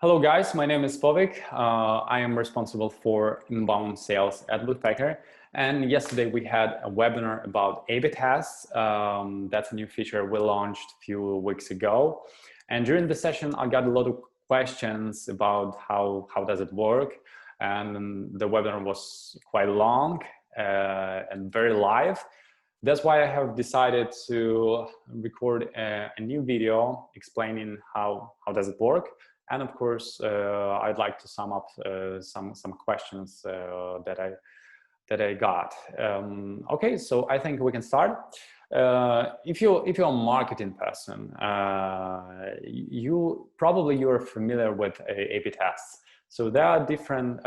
Hello guys, my name is Povik. I am responsible for inbound sales at Woodpecker. And yesterday we had a webinar about A/B tests. That's a new feature we launched a few weeks ago. And during the session, I got a lot of questions about how does it work. And the webinar was quite long and very live. That's why I have decided to record a new video explaining how does it work. And of course, I'd like to sum up some questions that I got. Okay, so I think we can start. If you're a marketing person, you're familiar with A/B tests. So there are different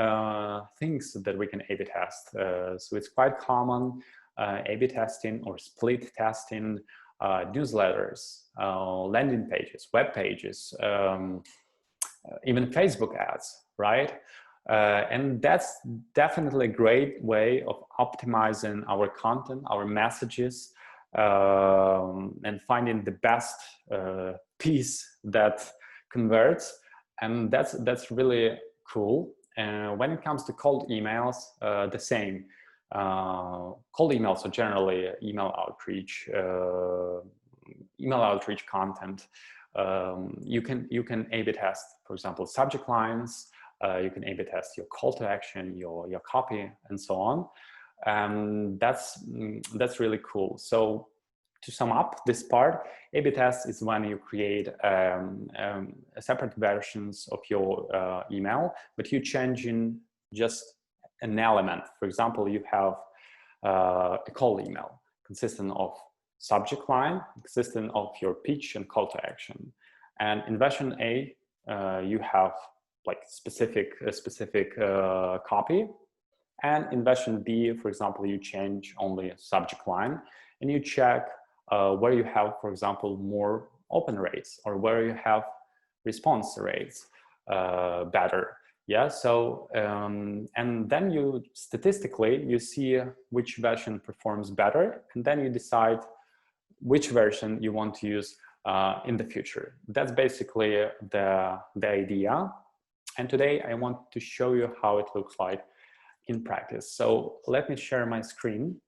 things that we can A/B test. So it's quite common, A/B testing or split testing, newsletters, landing pages, web pages. Even Facebook ads, right? And that's definitely a great way of optimizing our content, our messages, and finding the best piece that converts. And that's really cool. When it comes to cold emails, the same. Cold emails are generally email outreach content. You can A/B test, for example, subject lines. You can A/B test your call to action, your copy, and so on. And that's really cool. So to sum up this part, A/B test is when you create separate versions of your email, but you changing just an element. For example, you have a call email consisting of subject line, consisting of your pitch and call to action. And in version A, you have like specific copy. And in version B, for example, you change only a subject line and you check where you have, for example, more open rates or where you have response rates better. Yeah, so and then you statistically you see which version performs better, and then you decide which version you want to use in the future. That's basically the idea. And today I want to show you how it looks like in practice. So let me share my screen.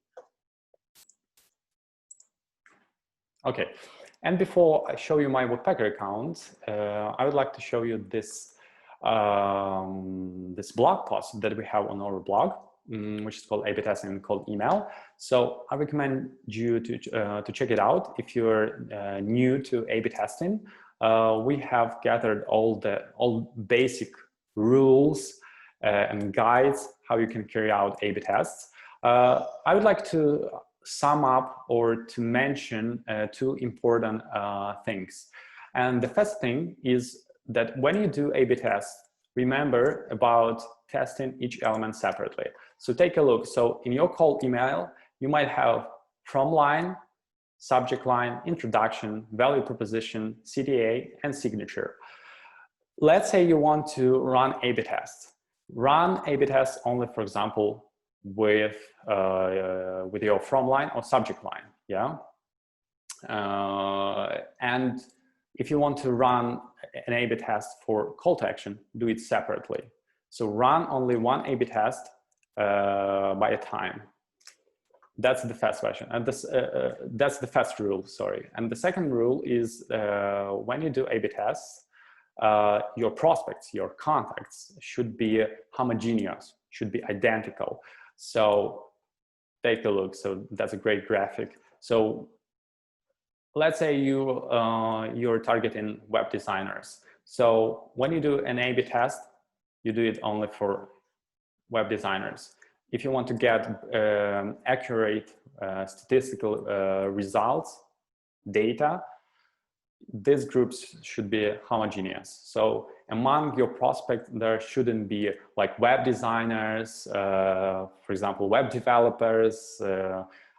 Okay, and before I show you my Woodpecker account, I would like to show you this this blog post that we have on our blog, which is called A/B testing and cold email. So I recommend you to check it out if you're new to A/B testing. We have gathered all basic rules and guides how you can carry out A/B tests. I would like to sum up or to mention two important things. And the first thing is that when you do A/B tests, remember about testing each element separately. So take a look. So in your cold email, you might have from line, subject line, introduction, value proposition, CTA, and signature. Let's say you want to run A/B tests. Run A/B tests only, for example, with your from line or subject line. Yeah. And if you want to run an A/B test for call to action, do it separately. So run only one A/B test by a time. That's the first version, and that's the first rule. Sorry. And the second rule is when you do A/B tests, your prospects, your contacts should be homogeneous, should be identical. So take a look. So that's a great graphic. So let's say you're targeting web designers. So when you do an A/B test, you do it only for web designers. If you want to get accurate statistical results, data, these groups should be homogeneous. So among your prospects, there shouldn't be like web designers, for example, web developers,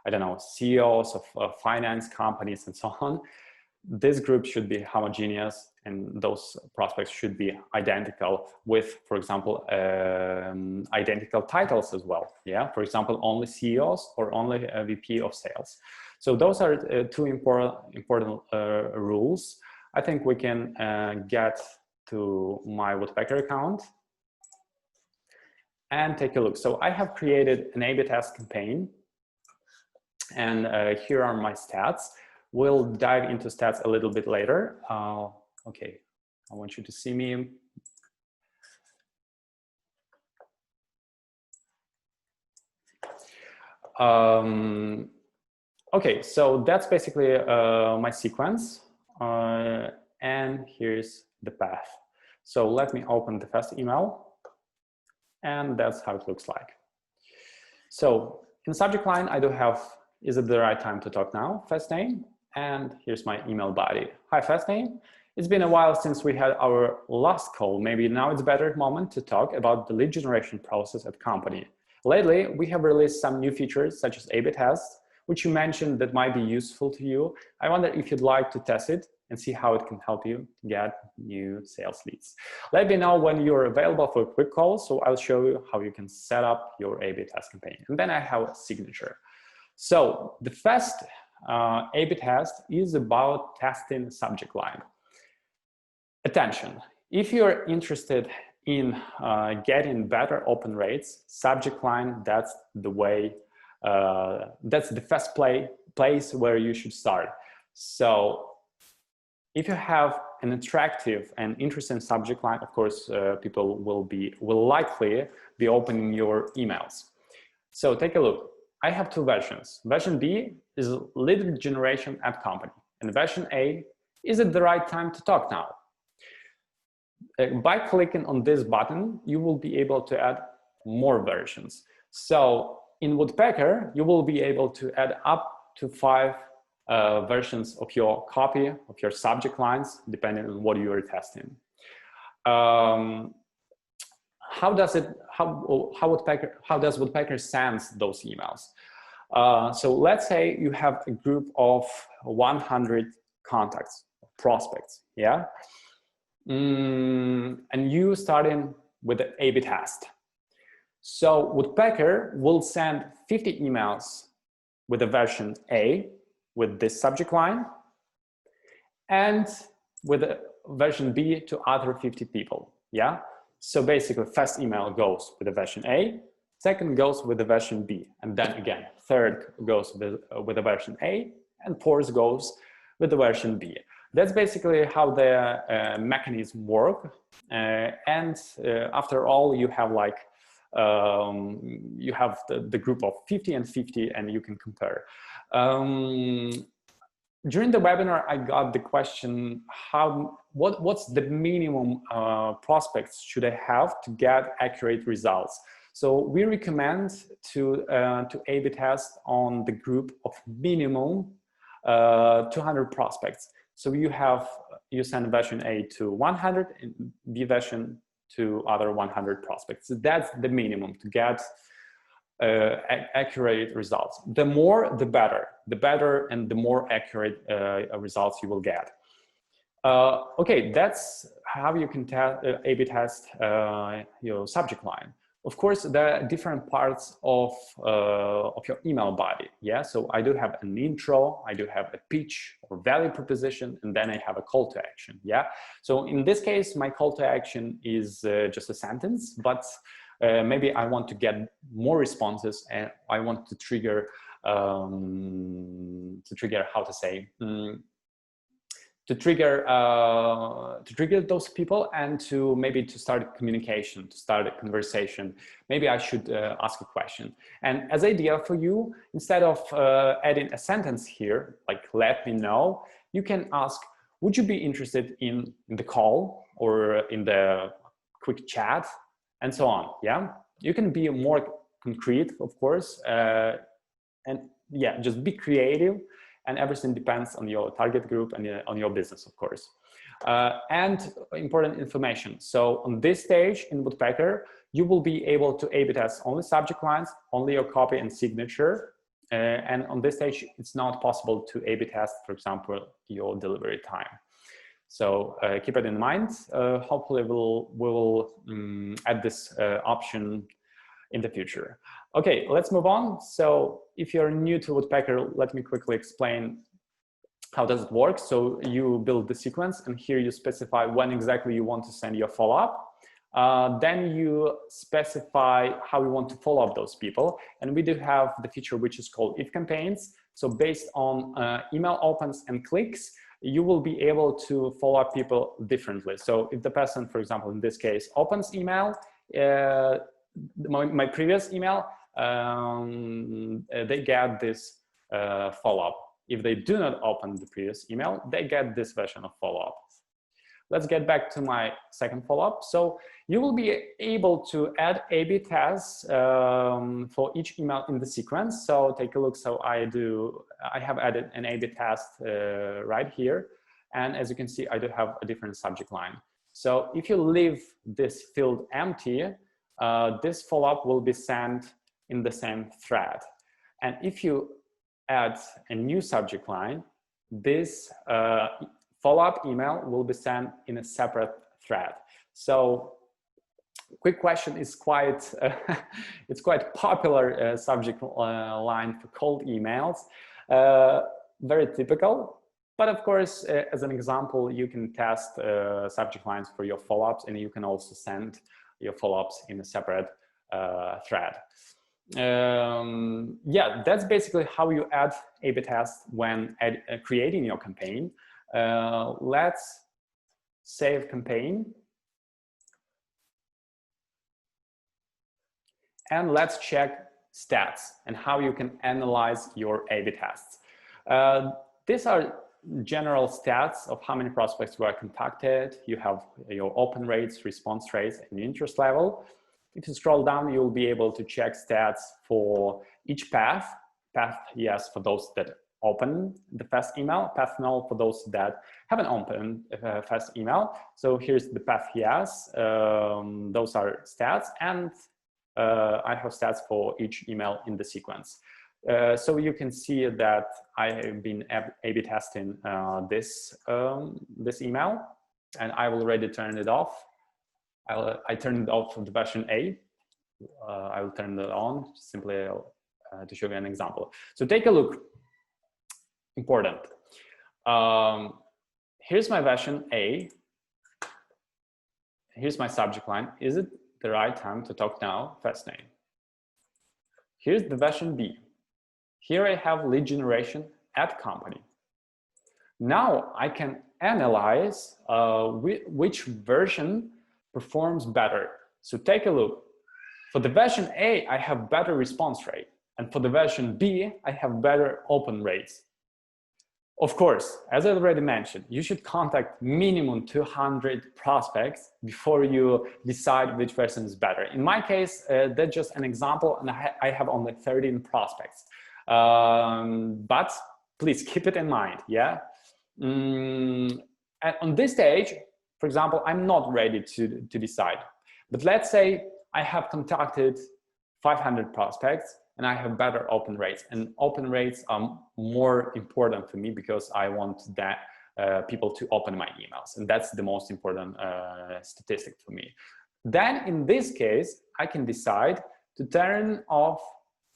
I don't know, CEOs of finance companies and so on. This group should be homogeneous, and those prospects should be identical with, for example, identical titles as well. Yeah, for example, only CEOs or only a VP of sales. So those are two important rules. I think we can get to my Woodpecker account and take a look. So I have created an A/B test campaign, and here are my stats. We'll dive into stats a little bit later. Okay, I want you to see me. Okay, so that's basically my sequence, and here's the path. So let me open the first email, and that's how it looks like. So in the subject line, I do have, is it the right time to talk now? First name, and here's my email body. Hi, first name. It's been a while since we had our last call. Maybe now it's a better moment to talk about the lead generation process at company. Lately, we have released some new features such as A/B tests, which you mentioned that might be useful to you. I wonder if you'd like to test it and see how it can help you get new sales leads. Let me know when you're available for a quick call, so I'll show you how you can set up your A/B test campaign. And then I have a signature. So the first A/B test is about testing subject line. Attention, if you're interested in getting better open rates, subject line, that's the way, that's the first place where you should start. So if you have an attractive and interesting subject line, of course, people will likely be opening your emails. So take a look. I have two versions. Version B is lead generation at company, and version A, is it the right time to talk now? By clicking on this button, you will be able to add more versions. So in Woodpecker, you will be able to add up to 5 versions of your copy, of your subject lines, depending on what you are testing. How does Woodpecker sends those emails? So let's say you have a group of 100 contacts, prospects, yeah? And you starting with the A/B test. So Woodpecker will send 50 emails with the version A, with this subject line, and with the version B to other 50 people, yeah? So basically, first email goes with the version A, second goes with the version B, and then again, third goes with the version A, and fourth goes with the version B. That's basically how the mechanism work. And after all, you have like, you have the group of 50 and 50, and you can compare. During the webinar, I got the question, what's the minimum prospects should I have to get accurate results? So we recommend to A/B test on the group of minimum 200 prospects. So you send version A to 100 and B version to other 100 prospects. So that's the minimum to get accurate results. The more, the better and the more accurate results you will get. Okay, that's how you can A/B test your subject line. Of course, there are different parts of your email body. Yeah, so I do have an intro, I do have a pitch or value proposition, and then I have a call to action. Yeah, so in this case, my call to action is just a sentence, but maybe I want to get more responses, and I want to trigger how to say. To trigger those people and to maybe to start a communication, to start a conversation. Maybe I should ask a question. And as idea for you, instead of adding a sentence here, like let me know, you can ask, would you be interested in the call or in the quick chat and so on, yeah? You can be more concrete, of course, and yeah, just be creative. And everything depends on your target group and on your business, of course. And important information. So on this stage in Woodpecker, you will be able to A/B test only subject lines, only your copy and signature. And on this stage, it's not possible to A/B test, for example, your delivery time. So keep it in mind. Hopefully we'll add this option in the future. Okay, let's move on. So if you're new to Woodpecker, let me quickly explain how does it work? So you build the sequence, and here you specify when exactly you want to send your follow-up. Then you specify how you want to follow up those people. And we do have the feature which is called if campaigns. So based on email opens and clicks, you will be able to follow up people differently. So if the person, for example, in this case, opens email, my previous email, they get this follow-up. If they do not open the previous email, they get this version of follow-up. Let's get back to my second follow-up. So you will be able to add A/B tests for each email in the sequence. So take a look. So I have added an A/B test right here. And as you can see, I do have a different subject line. So if you leave this field empty, this follow-up will be sent in the same thread. And if you add a new subject line, this follow-up email will be sent in a separate thread. So quick question is quite, it's quite popular subject line for cold emails. Very typical, but of course, as an example, you can test subject lines for your follow-ups, and you can also send your follow-ups in a separate thread. Yeah, that's basically how you add A/B tests when creating your campaign. Let's save campaign. And let's check stats and how you can analyze your A/B tests. These are general stats of how many prospects were contacted. You have your open rates, response rates, and interest level. If you scroll down, you'll be able to check stats for each path. Path yes for those that open the first email, path null for those that haven't opened first email. So here's the path yes, those are stats, and I have stats for each email in the sequence. So you can see that I have been A/B testing this email, and I've already turned it off. I turned it off for the version A. I will turn it on simply to show you an example. So take a look. Important. Here's my version A. Here's my subject line. Is it the right time to talk now? First name. Here's the version B. Here I have lead generation at company. Now I can analyze which version performs better. So take a look. For the version A, I have better response rate. And for the version B, I have better open rates. Of course, as I already mentioned, you should contact minimum 200 prospects before you decide which version is better. In my case, that's just an example, and I have only 13 prospects. But please keep it in mind, yeah? And on this stage, for example, I'm not ready to decide. But let's say I have contacted 500 prospects, and I have better open rates. And open rates are more important for me because I want that people to open my emails. And that's the most important statistic for me. Then in this case, I can decide to turn off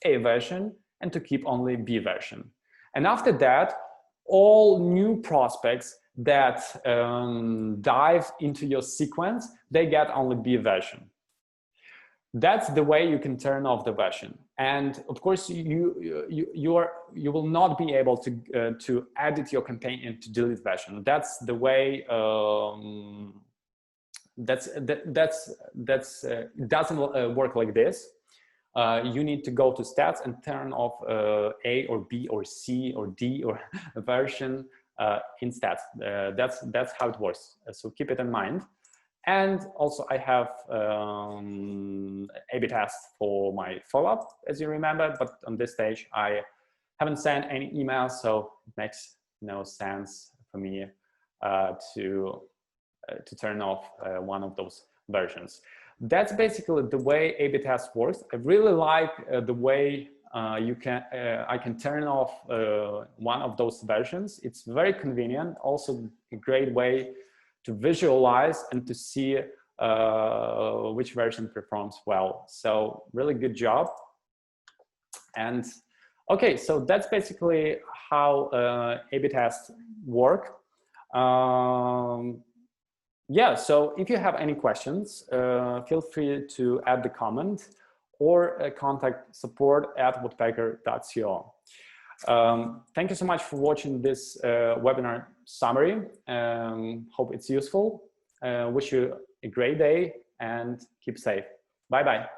A version and to keep only B version. And after that, all new prospects that dive into your sequence, they get only B version. That's the way you can turn off the version. And of course, you will not be able to edit your campaign and to delete version. That's the way. It doesn't work like this. You need to go to stats and turn off A or B or C or D or version in stats. That's how it works. So keep it in mind. And also I have A/B tests for my follow-up, as you remember, but on this stage I haven't sent any emails, so it makes no sense for me to turn off one of those versions. That's basically the way A/B test works. I really like the way I can turn off one of those versions. It's very convenient, also a great way to visualize and to see which version performs well. So really good job. And Okay, so that's basically how A/B tests work. Yeah, so if you have any questions, feel free to add the comment or contact support@woodpecker.co. Thank you so much for watching this webinar summary. Hope it's useful. Wish you a great day and keep safe. Bye-bye.